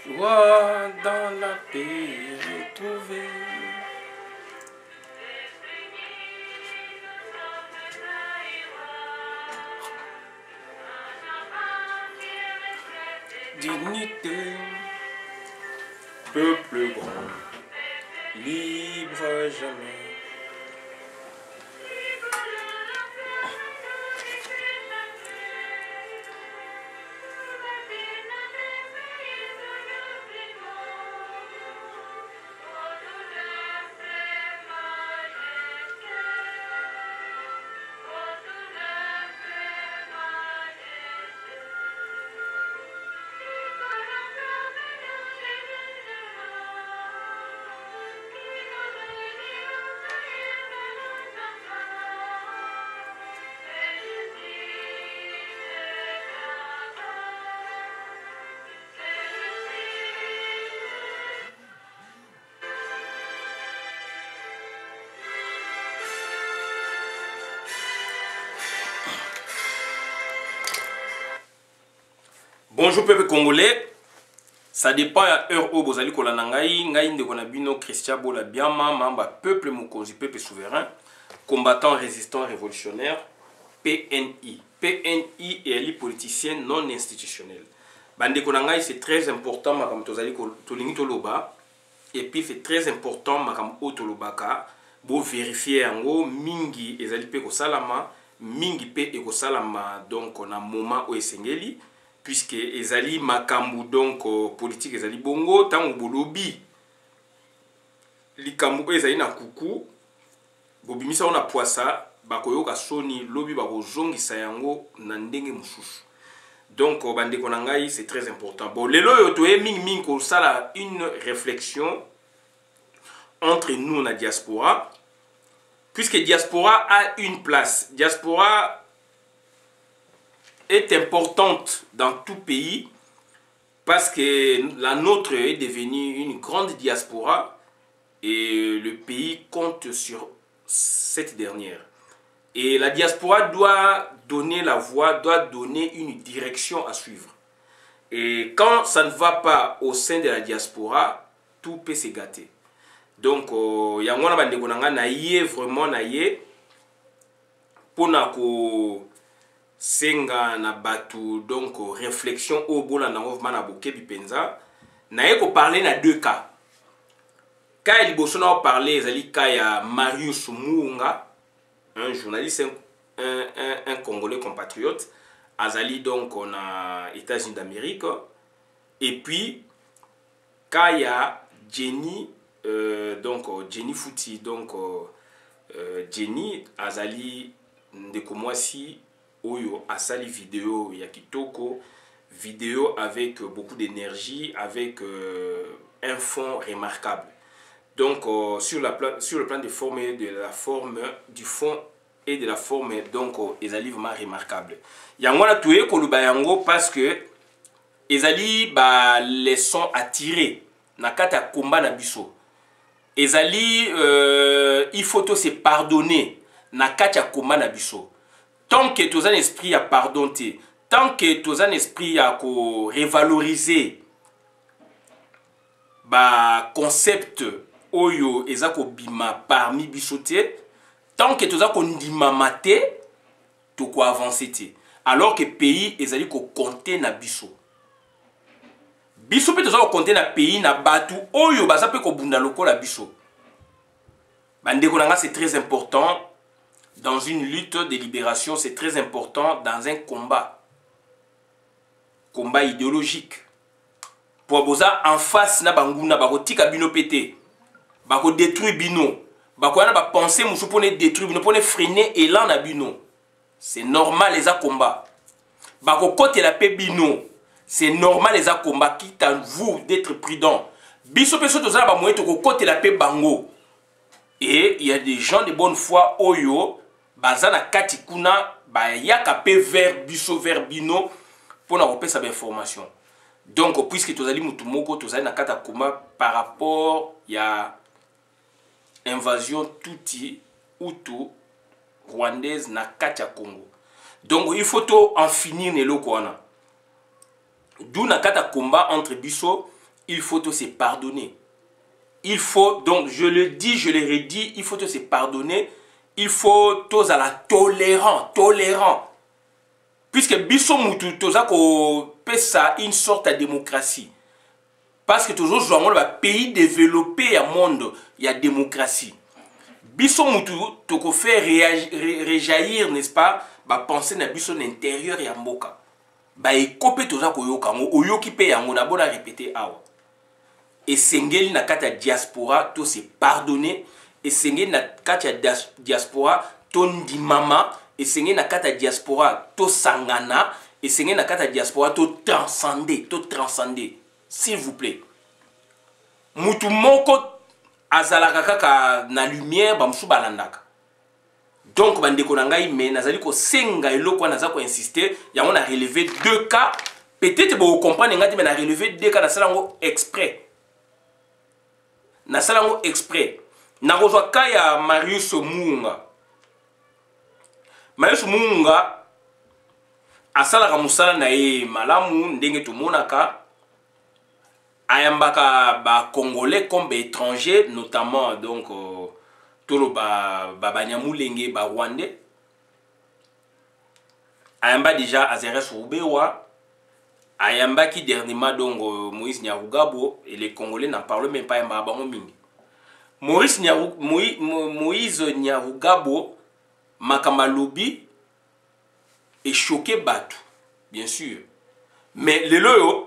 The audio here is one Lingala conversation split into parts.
Joie dans la paix retrouvée. Dignité, peuple grand, libre jamais. Bonjour peuple congolais, ça dépend à l'heure où vous allez kolanda Christian Bola Biama, membre peuple Mukonzi, peuple souverain, combattant, résistant, révolutionnaire, PNI. PNI est un politicien non institutionnel. Bande Konangai, c'est très important, makam tozali tolingi toloba, et puis c'est très important, makam otolobaka, bo vérifier yango, mingi ezali pe ko salama, mingi pe eko salama, donc on a moment où esengeli, puisque ezali makambu donc politique ezali bongo tango bolobi likambu ezali na kuku bobimisa ona poisa bakoyoka soni lobi bakozongisa yango na ndenge mususu. Donc bande ko nangai c'est très important. Bon lelo yo toye mingi ko sala une réflexion entre nous na diaspora, puisque diaspora a une place. Diaspora est importante dans tout pays parce que la nôtre est devenue une grande diaspora et le pays compte sur cette dernière. Et la diaspora doit donner la voie, doit donner une direction à suivre. Et quand ça ne va pas au sein de la diaspora, tout peut se gâter. Donc, il y a vraiment pour senga na batu donc réflexion au bola na ovma boke bipenza na eko parler na deux cas. Cas liboso na parler ezali cas ya Marius Muunga, un journaliste, un Congolais compatriote, azali donc on a États-Unis d'Amérique, et puis cas ya Jenny donc Jenny Fouti, donc Jenny azali ndeko mwasi oyo asali vidéo ya kitoko, vidéo avec beaucoup d'énergie, avec un fond remarquable. Donc sur le plan de forme et de la forme, du fond et de la forme, donc ezali vraiment remarquable. Yango na tuye koluba yango parce que ezali ba leçon à tirer na kata combat na biso. Ezali il faut se pardonner na kata combat na biso. Tant que tu as un esprit à pardonner, tant que tu as un esprit à revaloriser ba concept oyo ezako bima parmi bisoté, tant que tu as ndima maté, tu ko avancer té. Alors que pays ezali ko compter na biso. Biso pe tu as compter na pays na batu oyo baza pe ko bunda lokola biso. Bande ko nanga c'est très important. Dans une lutte de libération, c'est très important dans un combat. Combat idéologique. Pour boza en face na banguna bako tika bino pété. Bako détruire bino. Bako na ba penser musu pone détruire bino pone freiner élan na bino. C'est normal les a combat. Bako kote la pe bino. C'est normal les a combat, quitte à vous d'être prudent. Biso peso tozala ba moyeto ko kote la pe bango. Et il y a des gens de bonne foi oyo bazana kati kuna ba yaka pe vers biso vers bino pour na repérer sa information. Donc puisque tozali mutu moko tozali na kata kuma par rapport ya invasion Tutsi Hutu rwandaise na kati ya Congo. Donc il faut en finir neloko wana. D'où na kata combat entre biso il faut tous se pardonner. Il faut, donc je le dis, je le redis, il faut tous se pardonner. Il faut tous à la tolérant. Puisque biso mutu tous a ça une sorte de démocratie. Parce que toujours dans le pays développé au monde, il y a démocratie. Biso mutu toko fait réjaillir, n'est-ce pas, ba penser na biso l'intérieur ya mboka. Ba ekope toza koyoka ngo oyoki pe yango na bona répéter awa. Et sengeli na kata diaspora to se pardonner, et sengeli na kata diaspora to ndimama, et sengeli na kata diaspora to sangana, et sengeli na kata diaspora to transcender, s'il vous plaît. Mutu moko azalaka kaka na lumière ba musu balandaka. Donc bandeko na ngai mais nazali ko senga eloko naza ko insister, yango na relever deux cas. Peut-être vous comprenez ngati mais na relever deux cas na salango exprès. Na salango exprès. Na kozwa ka ya Marius Munga. Marius Munga asalaka musala na ye malamu ndenge tomonaka. Ayambaka ba congolais comme étrangers, notamment donc tolo ba banyamulenge ba rwandais. Ayamba déjà Azeres Rubewa. Ayamba qui dernièrement donc Moïse Nyarugabo, et les Congolais n'en parlent même pas. Moïse Nyarugabo Makamalobi est choqué Batu, bien sûr. Mais le loyo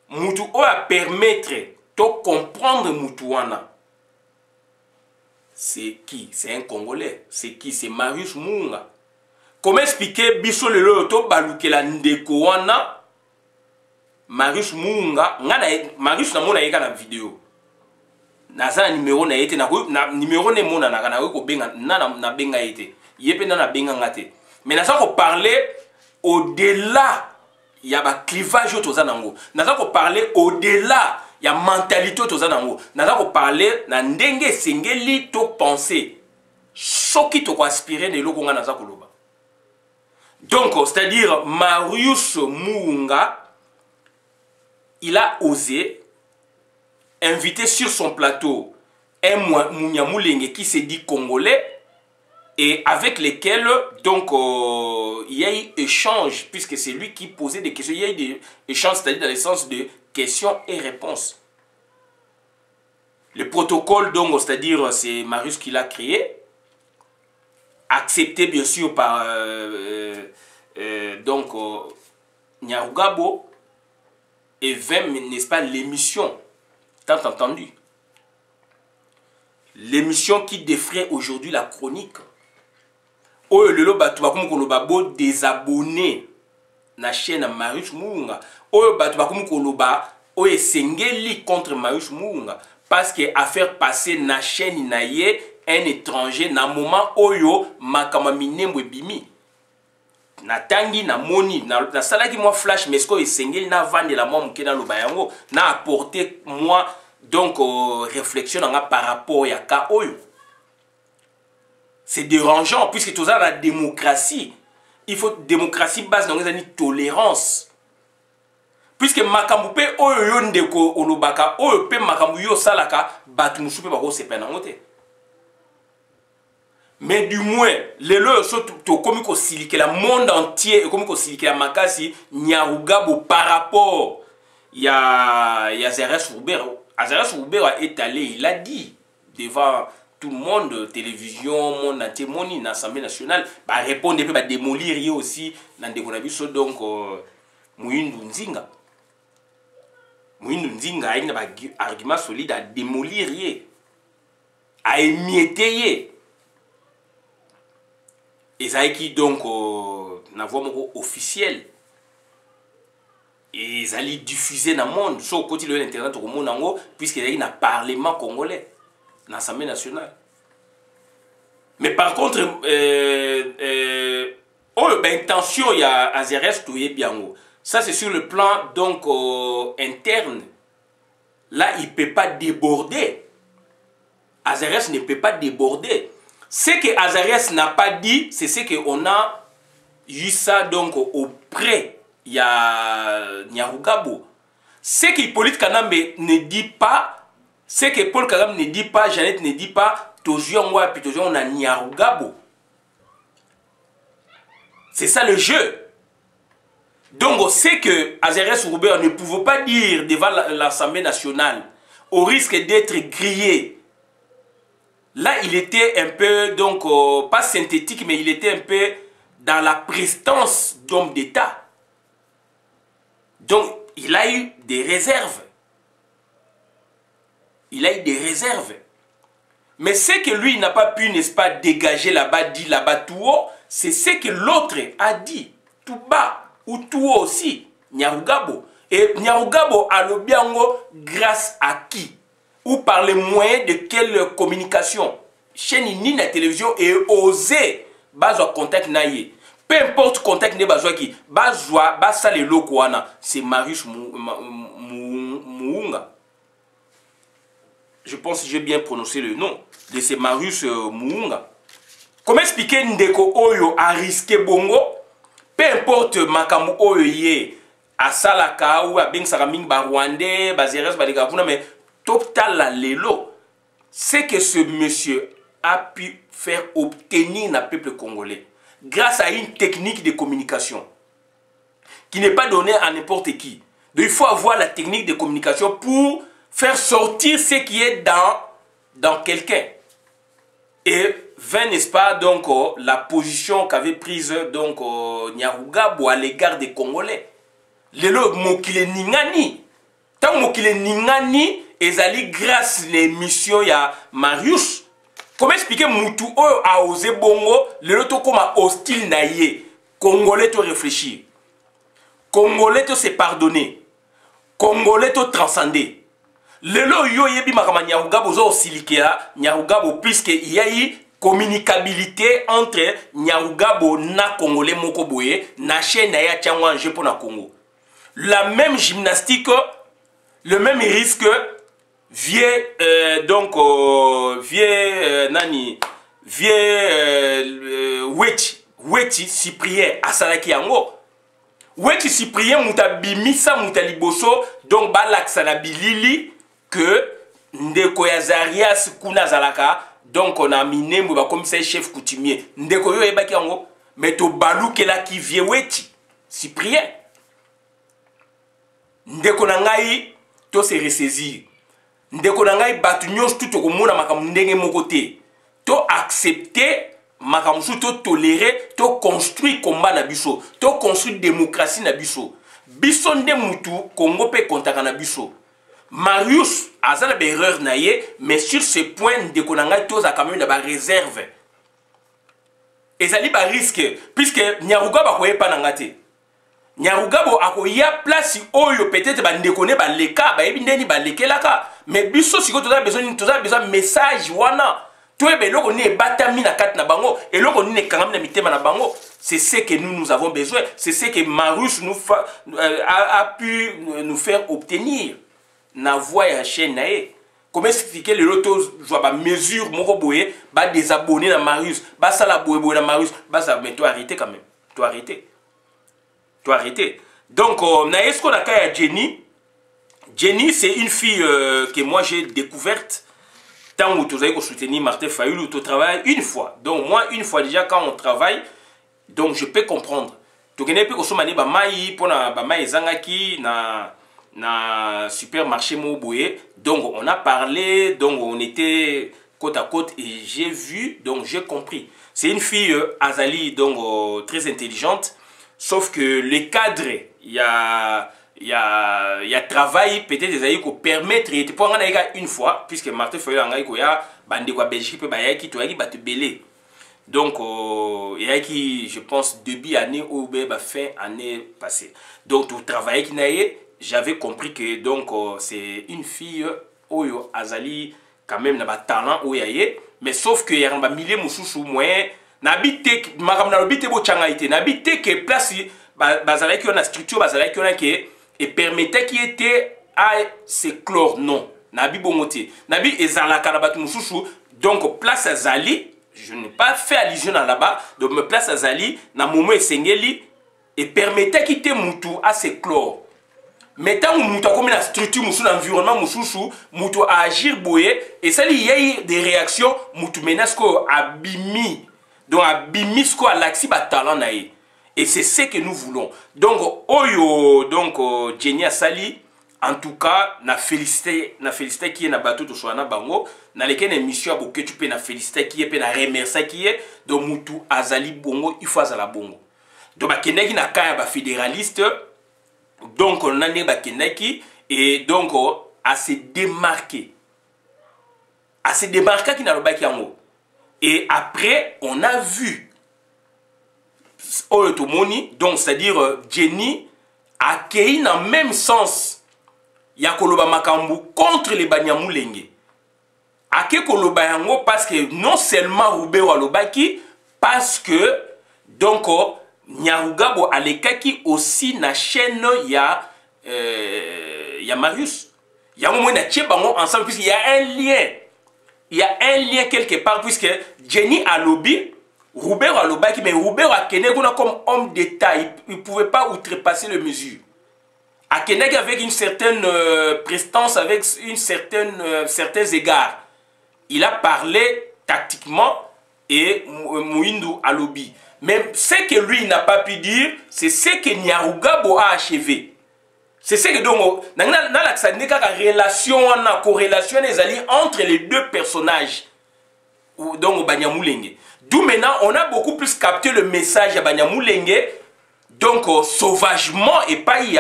Moutou a permettre de comprendre Moutouana. C'est qui? C'est un Congolais. C'est qui? C'est Marius Munga. Comment expliquer biso le loyo to balukela ndeko wana? Marius Munga, Marius na mona yeka na vidéo. Naza numéro na yete na numéro ne mona na ko benga na benga yete. Yepe na benga ngate. Mais naza ko parler au-delà. Il y a un clivage autour de ça. Nous allons parler au-delà. Il y a une mentalité autour de ça. Nous allons parler de ndenge sengeli to penser. Ce qui te aspirer de l'eau. Donc, c'est-à-dire, Marius Munga, il a osé inviter sur son plateau un Munyamulenge qui se dit congolais. Et avec lesquels, donc, il y a eu échange, puisque c'est lui qui posait des questions. Il y a eu des échanges, c'est-à-dire dans le sens de questions et réponses. Le protocole, donc, c'est-à-dire, c'est Marius qui l'a créé, accepté bien sûr par, donc, Nyarugabo, et 20, n'est-ce pas, l'émission, tant entendu. L'émission qui défraie aujourd'hui la chronique. Oh, le loba tu vas comme désabonné na chaîne Marius Munga. Oh, tu vas comme koloba oh sengeli contre Marius Munga parce que à faire passer na chaîne naie un étranger na moment oyo makama minembo bimi. Na tangi na moni na salaki moi flash mais ce que sengeli na vendre la moi mukena loba yango na apporter moi donc réflexion par rapport ya ka oyo. C'est dérangeant puisque tout ça la démocratie. Il faut démocratie base dans une tolérance. Puisque makambu pe oyo yo ndeko olobaka oyo pe makambu yo salaka batu musupe bako sepena ngote. Mais du moins les loyo so to komi ko silike la monde entier et komi ko silike la makasi Nyarugabo par rapport ya Azeres Rubewa. Azeres Rubewa a étalé, il a dit devant tout le monde, télévision, monde entier, monde, l'Assemblée nationale, bah répondre, bah démolir aussi, dans des conditions donc, Mouyindu Nzinga. Mouyindu Nzinga a un argument solide à démolir, à émietter. Et ça qui donc, n'a voix officielle. Et ils allaient diffuser dans le monde, sur le côté de l'internet, au monde, puisqu'il y a un parlement congolais. L'Assemblée nationale. Mais par contre, intention, il y a Azeres Touye Biango. Ça, c'est sur le plan donc interne. Là, il ne peut pas déborder. Azeres ne peut pas déborder. Ce que Azeres n'a pas dit, c'est ce qu'on a eu ça donc auprès. Il y a Nyarugabo. Ce qu'Hippolyte Kanambe ne dit pas, ce que Paul Kagame ne dit pas, Jeannette ne dit pas, on a Nyarugabo. C'est ça le jeu. Donc on sait que Azérès Roubaix ne pouvait pas dire devant l'Assemblée nationale, au risque d'être grillé. Là, il était un peu, donc, pas synthétique, mais il était un peu dans la prestance d'homme d'État. Donc, il a eu des réserves. Il a eu des réserves. Mais ce que lui n'a pas pu, n'est-ce pas, dégager là-bas, dit là-bas tout haut, c'est ce que l'autre a dit tout bas ou tout haut aussi, Nyarugabo. Et Nyarugabo a le biango grâce à qui? Ou par les moyens de quelle communication? Chaîne ni la télévision et osé bazo contact naïe. Peu importe contact ne bazo qui bazoa basa le lokwana, c'est Marius Muunga. Je pense que j'ai bien prononcé le nom de ce Marius Muunga. Comment expliquer Ndeko Oyo a risqué bongo? Peu importe Makamu Oyo yé à Salaka ou à Beng Saraming Barwande, Bazeres Badigakuna, mais total la lelo, c'est que ce monsieur a pu faire obtenir le peuple congolais grâce à une technique de communication qui n'est pas donnée à n'importe qui. Donc il faut avoir la technique de communication pour faire sortir ce qui est dans quelqu'un. Et vint, n'est-ce pas, donc, la position qu'avait prise donc Nyarugabo à l'égard des Congolais. Lelo mokile ningani. Tant mokile ningani, ezali grâce à l'émission ya Marius. Comment expliquer Moutou a osé bongo, lelo to comme hostile naïe. Congolais to réfléchir. Congolais to se pardonner. Congolais to transcender. Lelo yo yebi makama Nyarugabo zo silikea Nyarugabo puisque il y a eu communicabilité entre Nyarugabo na Congolais moko boye na chaîne na ya tiangwa en pour na Congo. La même gymnastique, le même risque vieux donc Weti Cyprien asalaki yango. Weti Cyprien mutabimisa mutaliboso donc balaksa na bilili que ndeko ya Zarias kuna zalaka donc on a minembo ba comme ça chef coutumier ndeko yo ebaki yango mais to balukela ki vie Weti Cyprien ndeko na ngai to se ressaisir ndeko na ngai batu nyos tout ko mona makambo ndenge moko te to accepter makambo to tolérer to construire combat na biso to construire démocratie na biso biso nde mutu Congo pe kontaka na biso. Marius a une erreur naïe, mais sur ce point de konanga tous a quand même la réserve. Et ça li ba risque puisque Nyarugabo akoye pa nangate. Nyarugabo akoya place oyo peut-être ba ndekone ba leka ba yebi ndeni ba lekelaka mais biso siko toza besoin message wana. Toi beloko ni batami na kat na bango et loko ni kangam na mitema na bango. C'est ce que nous avons besoin, c'est ce que Marius a pu nous faire obtenir. Na voix ya chaîne nae. Comment expliquer le loto joa ba mesure moko boye ba désabonner na Marius ba sala boye na Marius ba ça mais toi arrêter quand même toi arrêter donc na est-ce qu'on a kaya Jenny c'est une fille que moi j'ai découverte tant où tu as soutenir Martin Fayulu au travail une fois donc moi une fois déjà quand on travaille donc je peux comprendre tu connais peu ko somani ba mai pona ba mai zangaki na supermarché Moboye. Donc on a parlé, donc on était côte à côte et j'ai vu, donc j'ai compris. C'est une fille Azali, donc très intelligente, sauf que les cadres, il y a travail peut-être des aïeux qui permettent de pour une fois, puisque Martin Fayulu a dit qu'il y a bande quoi Belgique, qui tu as dit te belé. Donc, il y a qui, je pense, début année ou fin année passée. Donc, tout travail qui n'a j'avais compris que donc c'est une fille Oyo Azali quand même n'a pas talent Oyaye mais sauf que y a un milieu mususu moyen n'habite magam na lobite bo changaite n'habite que place bazala qui on a structure bazala qui on a qui et permettait qui était à se clore non nabi bongote nabi ezala kanabatu mususu donc place Azali je n'ai pas fait allusion là-bas donc me place Azali na moment esengeli et permettait qui était mutu à se clore. mais tant que mutu comme la structure musu l'environnement musu mutu a agir boye et ça il y a eu des réactions mutu menace ko abimi donc abimi ko alaxi ba talent nae et c'est ce que nous voulons donc oyo donc Jenny Asali en tout cas na félicité qui est na bateau to soana bango na lesquels émission boke tu peux na féliciter qui est pe na remercier qui est donc mutu azali bongo il faut azala bongo donc ba keneki na kaya ba fédéraliste donc on a né ba keneki et donc à se démarquer qui na lobaki yango et après on a vu Oyotomoni donc c'est-à-dire Jenny a accueilli dans le même sens ya koloba makambu contre les Banyamulenge. Ake koloba yango parce que non seulement Roubero alobaki parce que donc Nyarugabo alekaki aussi na chaîne ya Marius. Ya moment na tché bango ensemble puisqu'il y a un lien. Il y a un lien quelque part puisque Jenny alobi Roubero alobaki mais Roubero a kene comme homme d'État, il ne pouvait pas outrepasser les mesures. Akeneg avec une certaine prestance, avec certains égards. Il a parlé tactiquement et Mouindou a lobby. Mais ce que lui n'a pas pu dire, c'est ce que Nyarugabo a achevé. C'est ce que donc, dans la relation, la corrélation entre les deux personnages. Donc, Banyamulenge. D'où maintenant, on a beaucoup plus capté le message à Banyamulenge. Donc, sauvagement, et pas il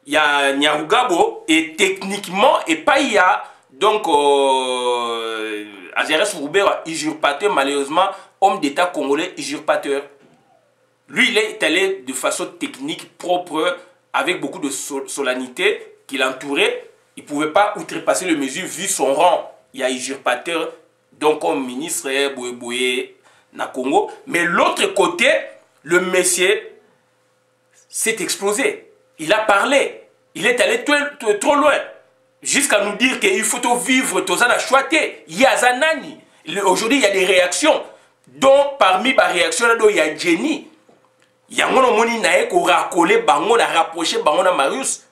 y a Nyarugabo et techniquement et pas il y a donc Azeres Roubert usurpateur malheureusement homme d'État congolais usurpateur. Lui il est allé de façon technique propre avec beaucoup de solennité qui l'entourait. Il ne pouvait pas outrepasser les mesures vu son rang. Il y a usurpateur donc comme ministre Boye na Congo. Mais l'autre côté le monsieur s'est explosé. Il a parlé. Il est allé trop loin. Jusqu'à nous dire qu'il faut vivre tout ça, choité. Il y a Zanani. Aujourd'hui, il y a des réactions. Donc, parmi les réactions, il y a Jenny. Il y a un moni nae ko racolé bango na rapproché bango na Marius.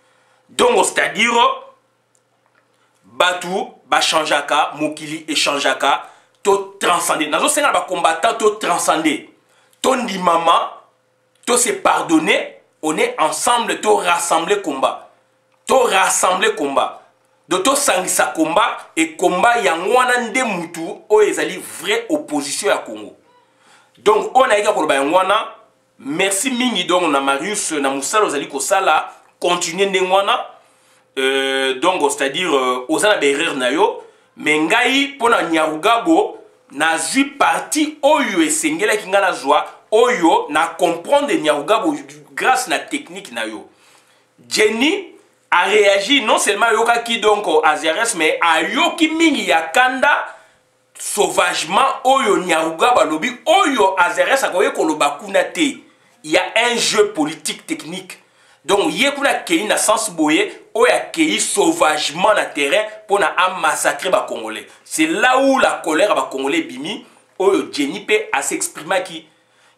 Donc, c'est-à-dire, Batou, Bachanjaka, Mokili et Chanjaka, to transcender. Dans ce ba combattant, to transcender. Ton dit maman, to se pardonner. On est ensemble, to rassembler combat. To rassembler combat. De to sangisa combat et combat yangwana nde mutu o ezali vraie opposition à Congo. Donc on a également koloba yangwana. Merci mingi donc na Marius na Moussala ozali ko sala continuer ndengwana. Donc c'est-à-dire ozana berer na yo mais ngai pona Nyarugabo na zui parti oyo esengela ki ngana zwa oyo na comprendre Nyarugabo grâce à la technique na yo. Jenny a réagi non seulement yoka ki donc Azeres mais a yoki mingi yakanda sauvagement oyo Nyarugabo lobby oyo Azeres akoye koloba kuna te. Il y a un jeu politique technique. Donc yekuna kei na sens boye oyo akei sauvagement na terrain pour na massacrer ba Congolais. C'est là où la colère ba Congolais bimi oyo Jenny peut à s'exprimer qui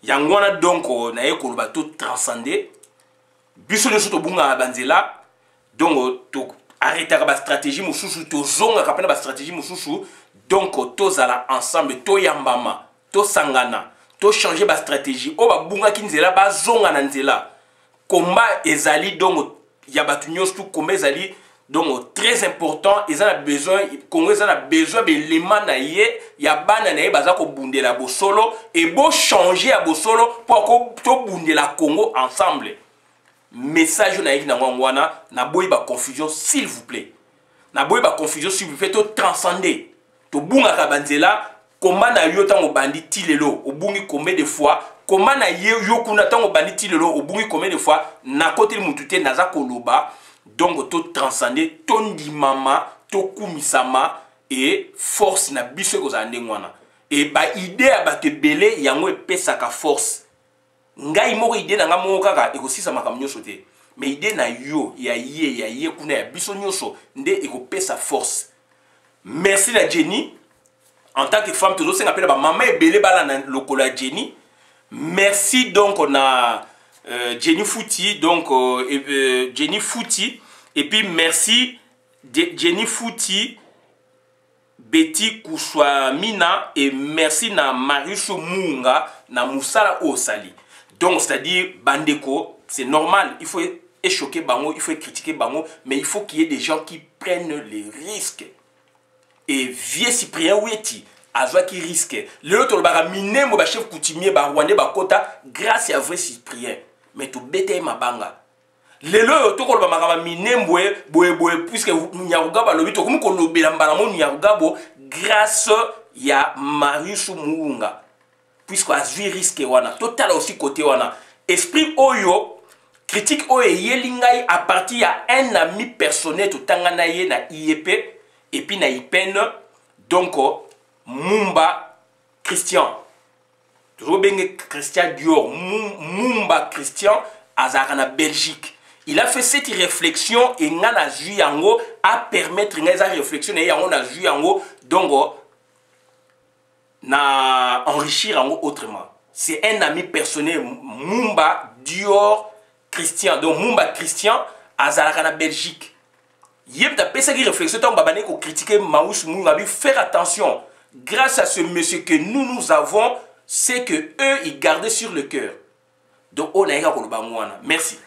yangwana donc na ye koloba tout transcender biso le soto bunga banzela donc to arrêter ba stratégie mususu to zonga kapena ba stratégie mususu donc to zala ensemble to yambama to sangana to changer ba stratégie o ba bunga kinzela ba zonga na nzela combat ezali donc ya batu nyonso combat ezali donc très important ils ont besoin Congo ils ont besoin de l'élément na ye ya bana na ye baza ko bundela bo solo et bo changer à bo solo pour ko to bundela Congo ensemble message na yiki na ngwana na boyi ba confusion s'il vous plaît na boyi ba confusion s'il vous plaît to transcender to bunga ka banzela combat na yo tango bandi tilelo obungi combien de fois comment na ye yo kuna tango bandi tilelo obungi combien de fois na côté mutute naza koloba. Donc, tout transcender, ton di mama, to kumisama et force na biso ko zande ngwana. Et ba idée à te belé yango pesa ka force. Ngai moko idée na nga moko kaka e ko sisa makam nyoso te. Mais idée na yo ya ye kuna ya biso nyoso nde e ko pesa force. Merci la Jenny. En tant que femme toujours c'est appelé ba maman e belé bala na lokola Jenny. Merci donc on a Jenny Fouti, donc Jenny Fouti, et puis merci Jenny Fouti, Betty Kouchouamina, et merci na Marius Munga, na Moussala Osali. Donc, c'est-à-dire, Bandeko, c'est normal, il faut choquer Bango, il faut critiquer Bango, mais il faut qu'il y ait des gens qui prennent les risques. Et vieux Cyprien Oueti, Azwa qui risque. L'autre, le miné, mon chef coutumier, Rwandais, Bakota, grâce à vrai Cyprien. Mais tout bête ma banga. Lelo to ko ba minembwe boye puisque nyarugaba lobi to comme ko lobela mbalamon nyarugabo grâce ya Marius Muunga puisque azui risque wana total aussi côté wana esprit oyo critique oyo yelingai à partir ya un ami personnel to tangana ye na IEP et puis na IPN donc Mumba Christian toujours bien Christian Dior Mumba Christian azara Belgique. Il a fait cette réflexion et ngana juyango à permettre ngeza réflexion et yango na juyango donc na enrichir yango autrement. C'est un ami personnel Mumba Dior Christian. Donc Mumba Christian azara na Belgique. Yem ta pesa qui réflexion tant babane ko critiquer Maouss Munga faire attention. Grâce à ce monsieur que nous avons, c'est que eux ils gardaient sur le cœur. Donc on a eu ko ba mwana. Merci.